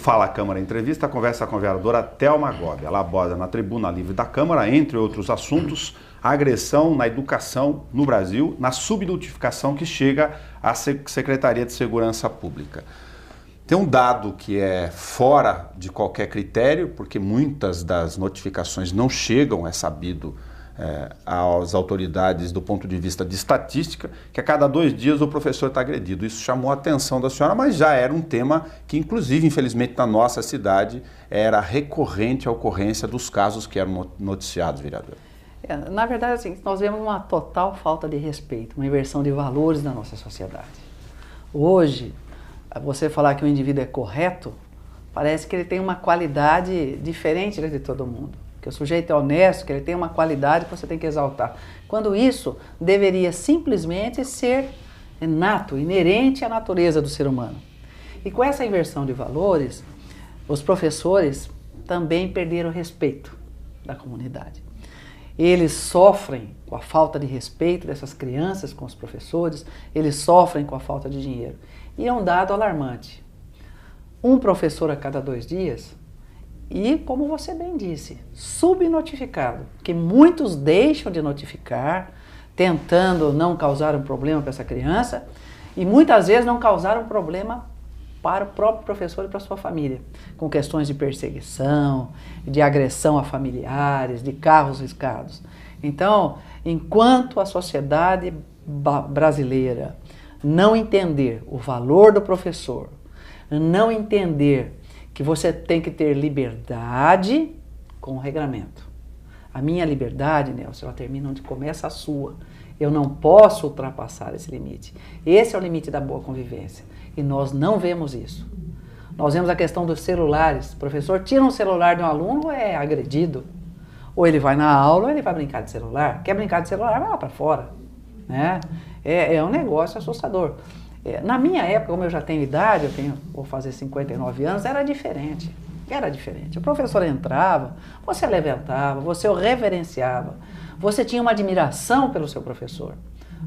Fala Câmara Entrevista, conversa com a vereadora Thelma Gobi. Ela aborda na tribuna livre da Câmara, entre outros assuntos, a agressão na educação no Brasil, na subnotificação que chega à Secretaria de Segurança Pública. Tem um dado que é fora de qualquer critério, porque muitas das notificações não chegam, é sabido, às autoridades do ponto de vista de estatística, que a cada 2 dias o professor está agredido. Isso chamou a atenção da senhora, mas já era um tema que, inclusive, infelizmente, na nossa cidade, era recorrente a ocorrência dos casos que eram noticiados, vereador. Na verdade, assim, nós vemos uma total falta de respeito, uma inversão de valores na nossa sociedade. Hoje, você falar que o indivíduo é correto, parece que ele tem uma qualidade diferente de todo mundo. Que o sujeito é honesto, que ele tem uma qualidade que você tem que exaltar. Quando isso deveria simplesmente ser inato, inerente à natureza do ser humano. E com essa inversão de valores, os professores também perderam o respeito da comunidade. Eles sofrem com a falta de respeito dessas crianças com os professores, eles sofrem com a falta de dinheiro. E é um dado alarmante. Um professor a cada 2 dias, e como você bem disse, subnotificado, que muitos deixam de notificar, tentando não causar um problema para essa criança, e muitas vezes não causar um problema para o próprio professor e para a sua família, com questões de perseguição, de agressão a familiares, de carros riscados. Então, enquanto a sociedade brasileira não entender o valor do professor, não entender que você tem que ter liberdade com o regramento. A minha liberdade, Nelson, ela termina onde começa a sua. Eu não posso ultrapassar esse limite. Esse é o limite da boa convivência. E nós não vemos isso. Nós vemos a questão dos celulares. O professor tira um celular de um aluno, é agredido. Ou ele vai na aula, ou ele vai brincar de celular. Quer brincar de celular, vai lá para fora. Né? É um negócio assustador. Na minha época, como eu já tenho idade, vou fazer 59 anos, era diferente. Era diferente. O professor entrava, você levantava, você o reverenciava, você tinha uma admiração pelo seu professor.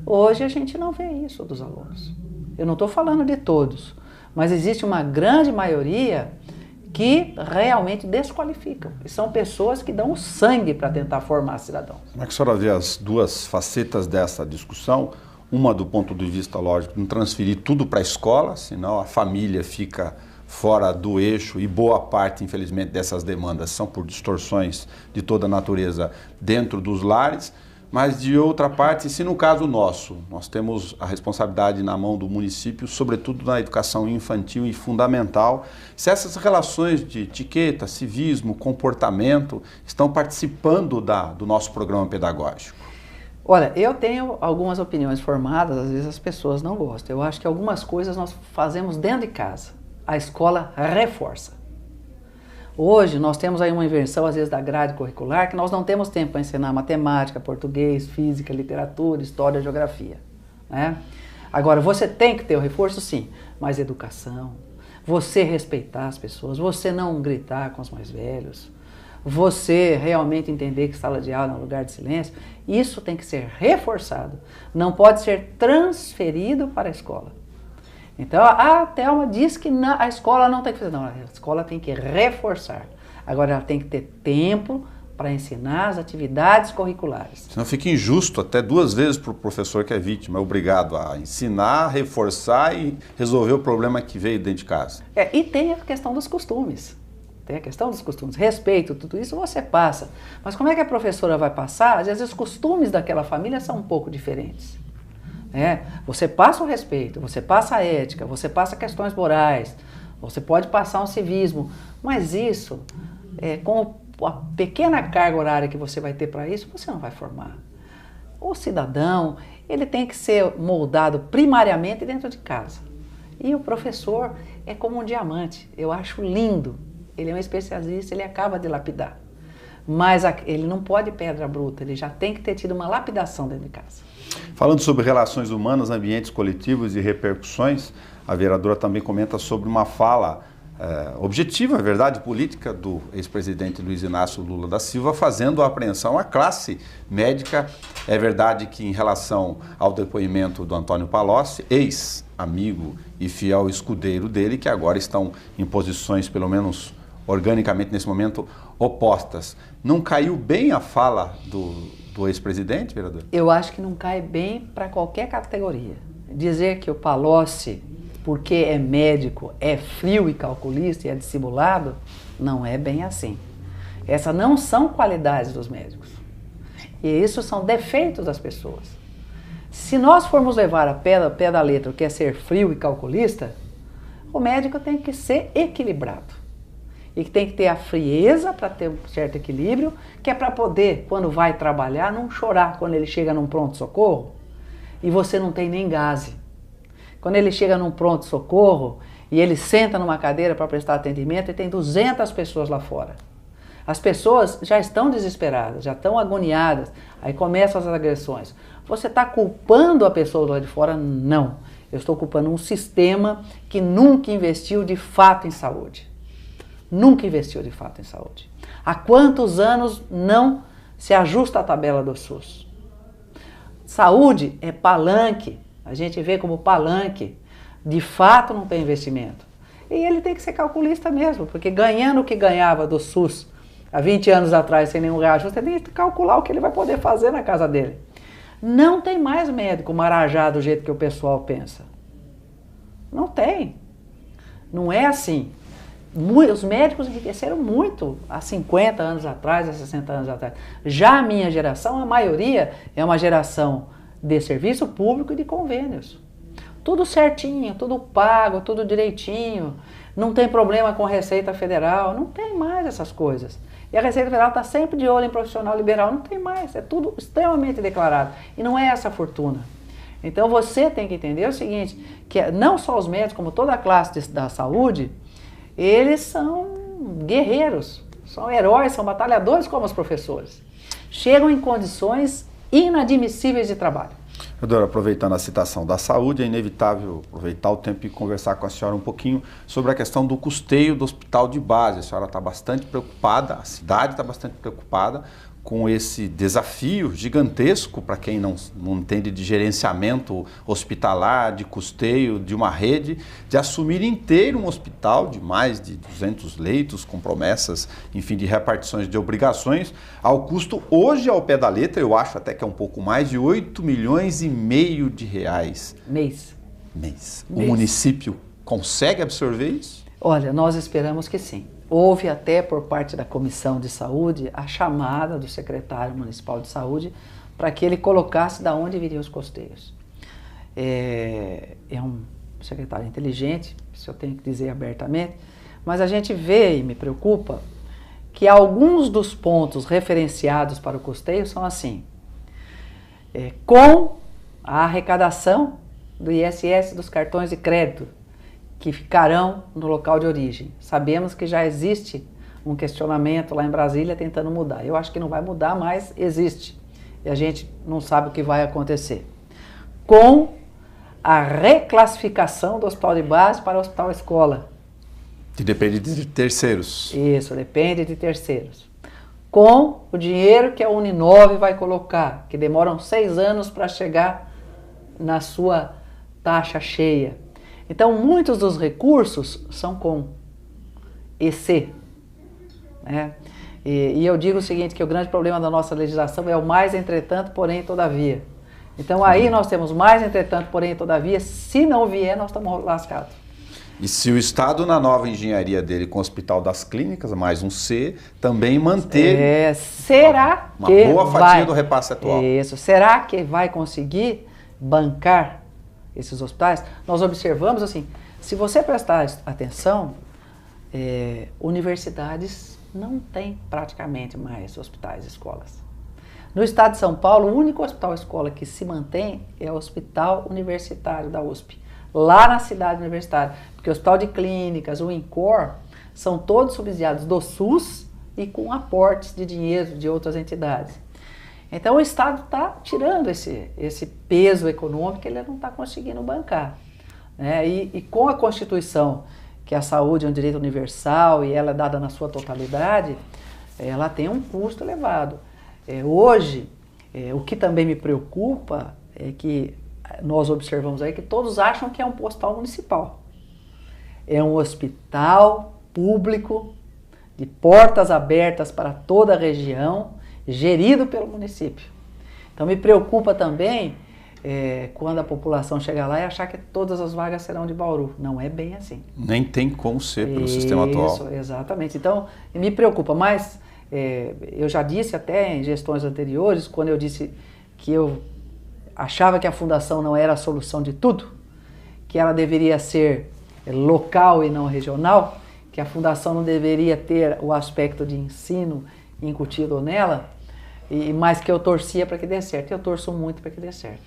Hoje a gente não vê isso dos alunos. Eu não estou falando de todos, mas existe uma grande maioria que realmente desqualificam. E são pessoas que dão o sangue para tentar formar cidadãos. Como é que a senhora vê as duas facetas dessa discussão? Uma do ponto de vista, lógico, não transferir tudo para a escola, senão a família fica fora do eixo e boa parte, infelizmente, dessas demandas são por distorções de toda a natureza dentro dos lares. Mas, de outra parte, se no caso nosso, nós temos a responsabilidade na mão do município, sobretudo na educação infantil e fundamental, se essas relações de etiqueta, civismo, comportamento estão participando do nosso programa pedagógico. Olha, eu tenho algumas opiniões formadas, às vezes as pessoas não gostam. Eu acho que algumas coisas nós fazemos dentro de casa. A escola reforça. Hoje nós temos aí uma inversão, às vezes, da grade curricular, que nós não temos tempo para ensinar matemática, português, física, literatura, história, geografia. Né? Agora, você tem que ter o reforço, sim, mas educação, você respeitar as pessoas, você não gritar com os mais velhos, você realmente entender que sala de aula é um lugar de silêncio, isso tem que ser reforçado, não pode ser transferido para a escola. Então, a Thelma diz que a escola não tem que fazer, não, a escola tem que reforçar. Agora, ela tem que ter tempo para ensinar as atividades curriculares. Senão fica injusto até 2 vezes para o professor que é vítima, é obrigado a ensinar, reforçar e resolver o problema que veio dentro de casa. E tem a questão dos costumes. Tem a questão dos costumes, respeito, tudo isso você passa. Mas como é que a professora vai passar? Às vezes os costumes daquela família são um pouco diferentes. Você passa o respeito, você passa a ética, você passa questões morais, você pode passar um civismo, mas isso, com a pequena carga horária que você vai ter para isso, você não vai formar. O cidadão, ele tem que ser moldado primariamente dentro de casa. E o professor é como um diamante, eu acho lindo. Ele é um especialista, ele acaba de lapidar. Mas ele não pode pedra bruta, ele já tem que ter tido uma lapidação dentro de casa. Falando sobre relações humanas, ambientes coletivos e repercussões, a vereadora também comenta sobre uma fala objetiva, é verdade, política do ex-presidente Luiz Inácio Lula da Silva, fazendo a apreensão à classe médica. É verdade que, em relação ao depoimento do Antônio Palocci, ex-amigo e fiel escudeiro dele, que agora estão em posições, pelo menos organicamente nesse momento, opostas. Não caiu bem a fala do ex-presidente, vereador? Eu acho que não cai bem para qualquer categoria. Dizer que o Palocci, porque é médico, é frio e calculista e é dissimulado, não é bem assim. Essas não são qualidades dos médicos. E isso são defeitos das pessoas. Se nós formos levar a pé da letra o que é ser frio e calculista, o médico tem que ser equilibrado. E que tem que ter a frieza para ter um certo equilíbrio, que é para poder, quando vai trabalhar, não chorar quando ele chega num pronto-socorro e você não tem nem gaze. Quando ele chega num pronto-socorro e ele senta numa cadeira para prestar atendimento e tem 200 pessoas lá fora. As pessoas já estão desesperadas, já estão agoniadas, aí começam as agressões. Você está culpando a pessoa lá de fora? Não. Eu estou culpando um sistema que nunca investiu de fato em saúde. Nunca investiu de fato em saúde. Há quantos anos não se ajusta a tabela do SUS? Saúde é palanque. A gente vê como palanque, de fato não tem investimento. E ele tem que ser calculista mesmo, porque ganhando o que ganhava do SUS há 20 anos atrás, sem nenhum reajuste, ele tem que calcular o que ele vai poder fazer na casa dele. Não tem mais médico marajá do jeito que o pessoal pensa. Não tem. Não é assim. Os médicos enriqueceram muito há 50 anos atrás, há 60 anos atrás. Já a minha geração, a maioria, é uma geração de serviço público e de convênios. Tudo certinho, tudo pago, tudo direitinho. Não tem problema com a Receita Federal, não tem mais essas coisas. E a Receita Federal está sempre de olho em profissional liberal, não tem mais. É tudo extremamente declarado. E não é essa a fortuna. Então você tem que entender o seguinte, que não só os médicos, como toda a classe da saúde, eles são guerreiros, são heróis, são batalhadores como os professores. Chegam em condições inadmissíveis de trabalho. Doutora, aproveitando a citação da saúde, é inevitável aproveitar o tempo e conversar com a senhora um pouquinho sobre a questão do custeio do hospital de base. A senhora está bastante preocupada, a cidade está bastante preocupada com esse desafio gigantesco, para quem não entende de gerenciamento hospitalar, de custeio de uma rede, de assumir inteiro um hospital de mais de 200 leitos, com promessas, enfim, de repartições de obrigações, ao custo, hoje ao pé da letra, eu acho até que é um pouco mais de 8 milhões e meio de reais. Mês. O município consegue absorver isso? Olha, nós esperamos que sim. Houve até por parte da Comissão de Saúde a chamada do secretário municipal de saúde para que ele colocasse de onde viriam os custeios. É um secretário inteligente, isso eu tenho que dizer abertamente, mas a gente vê e me preocupa que alguns dos pontos referenciados para o custeio são assim, com a arrecadação do ISS dos cartões de crédito, que ficarão no local de origem. Sabemos que já existe um questionamento lá em Brasília tentando mudar. Eu acho que não vai mudar, mas existe. E a gente não sabe o que vai acontecer. Com a reclassificação do hospital de base para o hospital escola. Que depende de terceiros. Isso, depende de terceiros. Com o dinheiro que a Uninove vai colocar, que demoram 6 anos para chegar na sua taxa cheia. Então, muitos dos recursos são com EC. Né? E eu digo o seguinte, que o grande problema da nossa legislação é o mais, entretanto, porém, todavia. Então, aí nós temos mais, entretanto, porém, todavia. Se não vier, nós estamos lascados. E se o Estado, na nova engenharia dele com o Hospital das Clínicas, mais um C, também manter será uma que boa fatia do repasse atual? Isso. Será que vai conseguir bancar esses hospitais? Nós observamos assim, se você prestar atenção, universidades não têm praticamente mais hospitais e escolas. No estado de São Paulo, o único hospital-escola que se mantém é o Hospital Universitário da USP, lá na cidade universitária, porque o Hospital de Clínicas, o INCOR, são todos subsidiados do SUS e com aportes de dinheiro de outras entidades. Então o Estado está tirando esse peso econômico que ele não está conseguindo bancar. Né? E com a Constituição que a saúde é um direito universal e ela é dada na sua totalidade, ela tem um custo elevado. Hoje, o que também me preocupa é que nós observamos aí que todos acham que é um hospital municipal. É um hospital público, de portas abertas para toda a região, gerido pelo município. Então me preocupa também quando a população chegar lá e achar que todas as vagas serão de Bauru. Não é bem assim. Nem tem como ser pelo sistema atual. Isso, exatamente. Então me preocupa, mas eu já disse até em gestões anteriores, quando eu disse que eu achava que a fundação não era a solução de tudo, que ela deveria ser local e não regional, que a fundação não deveria ter o aspecto de ensino incutido nela, mas que eu torcia para que dê certo. E eu torço muito para que dê certo.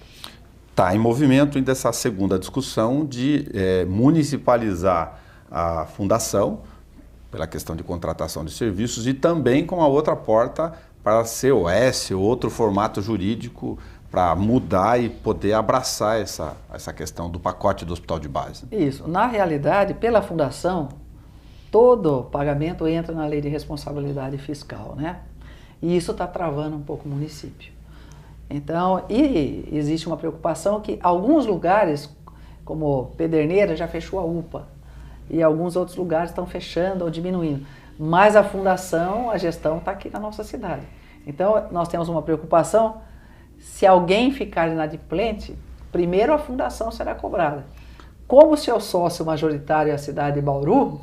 Está em movimento ainda essa segunda discussão de municipalizar a fundação, pela questão de contratação de serviços, e também com a outra porta para ser COS, outro formato jurídico, para mudar e poder abraçar essa questão do pacote do hospital de base. Isso. Na realidade, pela fundação, todo pagamento entra na lei de responsabilidade fiscal, né? E isso está travando um pouco o município. Então, e existe uma preocupação que alguns lugares, como Pederneiras, já fechou a UPA, e alguns outros lugares estão fechando ou diminuindo. Mas a fundação, a gestão está aqui na nossa cidade. Então, nós temos uma preocupação, se alguém ficar inadimplente, primeiro a fundação será cobrada. Como o seu sócio majoritário é a cidade de Bauru...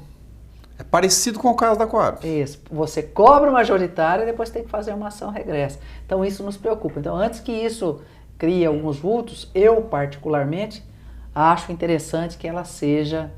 É parecido com o caso da Coab. Isso. Você cobra o majoritário e depois tem que fazer uma ação regressa. Então isso nos preocupa. Então antes que isso crie alguns vultos, eu particularmente acho interessante que ela seja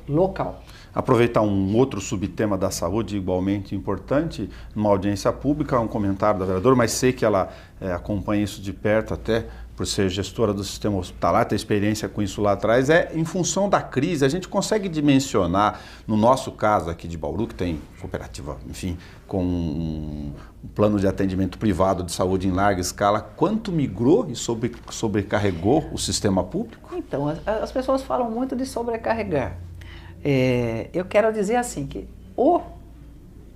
local. Aproveitar um outro subtema da saúde igualmente importante, numa audiência pública, um comentário da vereadora, mas sei que ela acompanha isso de perto até por ser gestora do sistema hospitalar, ter experiência com isso lá atrás, em função da crise, a gente consegue dimensionar, no nosso caso aqui de Bauru, que tem cooperativa, enfim, com um plano de atendimento privado de saúde em larga escala, quanto migrou e sobrecarregou o sistema público? Então, as pessoas falam muito de sobrecarregar. Eu quero dizer assim, que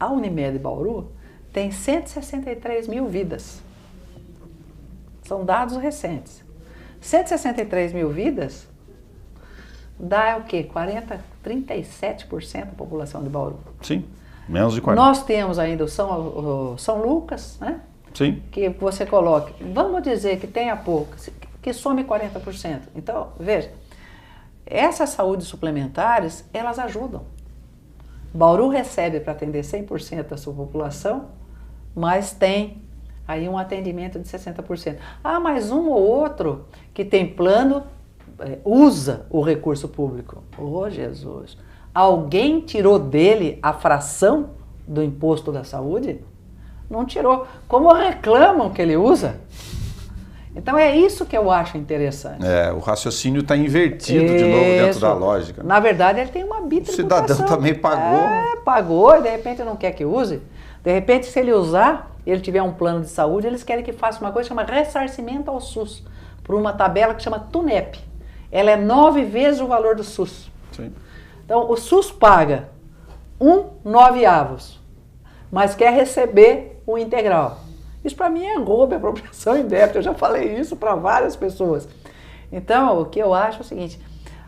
a Unimed Bauru tem 163 mil vidas. São dados recentes. 163 mil vidas dá o quê? 37% da população de Bauru. Sim, menos de 40%. Nós temos ainda o São Lucas, né? Sim. Que você coloca, vamos dizer que tenha pouco, que some 40%. Então, veja, essas saúdes suplementares, elas ajudam. Bauru recebe para atender 100% da sua população, mas tem aí um atendimento de 60%. Mas um ou outro que tem plano usa o recurso público. Jesus! Alguém tirou dele a fração do imposto da saúde? Não tirou. Como reclamam que ele usa? Então é isso que eu acho interessante. O raciocínio está invertido de novo dentro da lógica. Na verdade, ele tem uma bitributação. O cidadão também pagou. Pagou e de repente não quer que use. De repente, se ele usar, ele tiver um plano de saúde, eles querem que faça uma coisa que chama ressarcimento ao SUS, por uma tabela que chama TUNEP. Ela é 9 vezes o valor do SUS. Sim. Então, o SUS paga 9/8, mas quer receber o integral. Isso para mim é roubo, é apropriação indébita. Eu já falei isso para várias pessoas. Então, o que eu acho é o seguinte,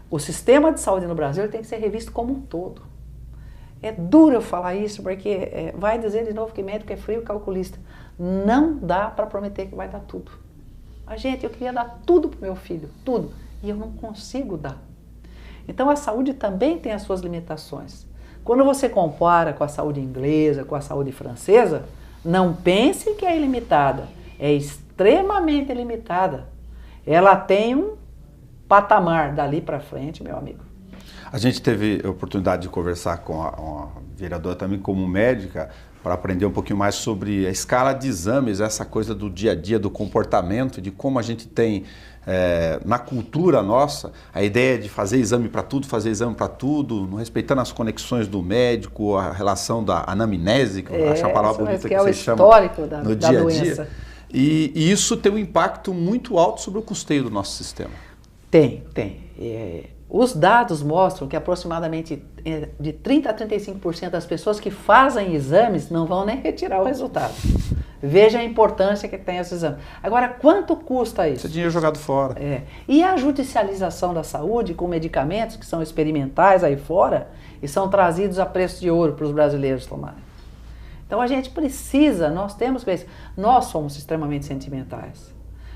o sistema de saúde no Brasil ele tem que ser revisto como um todo. É duro eu falar isso, porque vai dizer de novo que médico é frio e calculista. Não dá para prometer que vai dar tudo. Mas, gente, eu queria dar tudo para o meu filho, tudo. E eu não consigo dar. Então, a saúde também tem as suas limitações. Quando você compara com a saúde inglesa, com a saúde francesa, não pense que é ilimitada. É extremamente limitada. Ela tem um patamar dali para frente, meu amigo. A gente teve a oportunidade de conversar com a vereadora também como médica para aprender um pouquinho mais sobre a escala de exames, essa coisa do dia a dia, do comportamento, de como a gente tem na cultura nossa a ideia de fazer exame para tudo, não respeitando as conexões do médico, a relação da anamnese, que eu acho a palavra bonita que vocês chamam no dia a dia. E isso tem um impacto muito alto sobre o custeio do nosso sistema. Tem. Os dados mostram que aproximadamente de 30% a 35% das pessoas que fazem exames não vão nem retirar o resultado. Veja a importância que tem esse exame. Agora, quanto custa isso? Esse é dinheiro jogado fora. E a judicialização da saúde com medicamentos que são experimentais aí fora e são trazidos a preço de ouro para os brasileiros tomarem. Então a gente precisa, nós temos que ver isso. Nós somos extremamente sentimentais.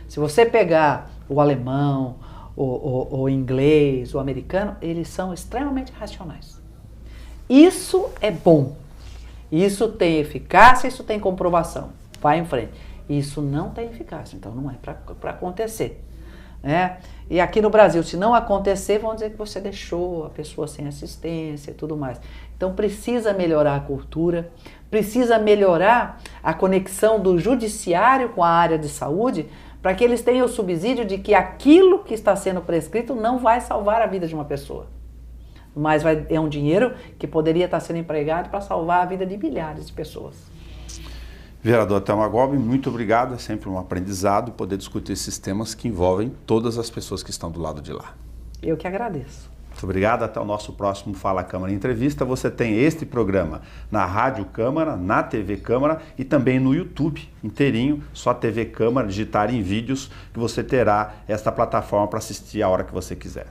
Se você pegar o alemão, o inglês, o americano, eles são extremamente racionais. Isso é bom. Isso tem eficácia, isso tem comprovação. Vai em frente. Isso não tem eficácia, então não é para acontecer. Né? E aqui no Brasil, se não acontecer, vão dizer que você deixou a pessoa sem assistência e tudo mais. Então precisa melhorar a cultura, precisa melhorar a conexão do judiciário com a área de saúde, para que eles tenham o subsídio de que aquilo que está sendo prescrito não vai salvar a vida de uma pessoa. Mas é um dinheiro que poderia estar sendo empregado para salvar a vida de milhares de pessoas. Vereador Thelma Golbi, muito obrigado. É sempre um aprendizado poder discutir esses temas que envolvem todas as pessoas que estão do lado de lá. Eu que agradeço. Muito obrigado. Até o nosso próximo Fala Câmara Entrevista. Você tem este programa na Rádio Câmara, na TV Câmara e também no YouTube inteirinho, só TV Câmara, digitar em vídeos, que você terá esta plataforma para assistir a hora que você quiser.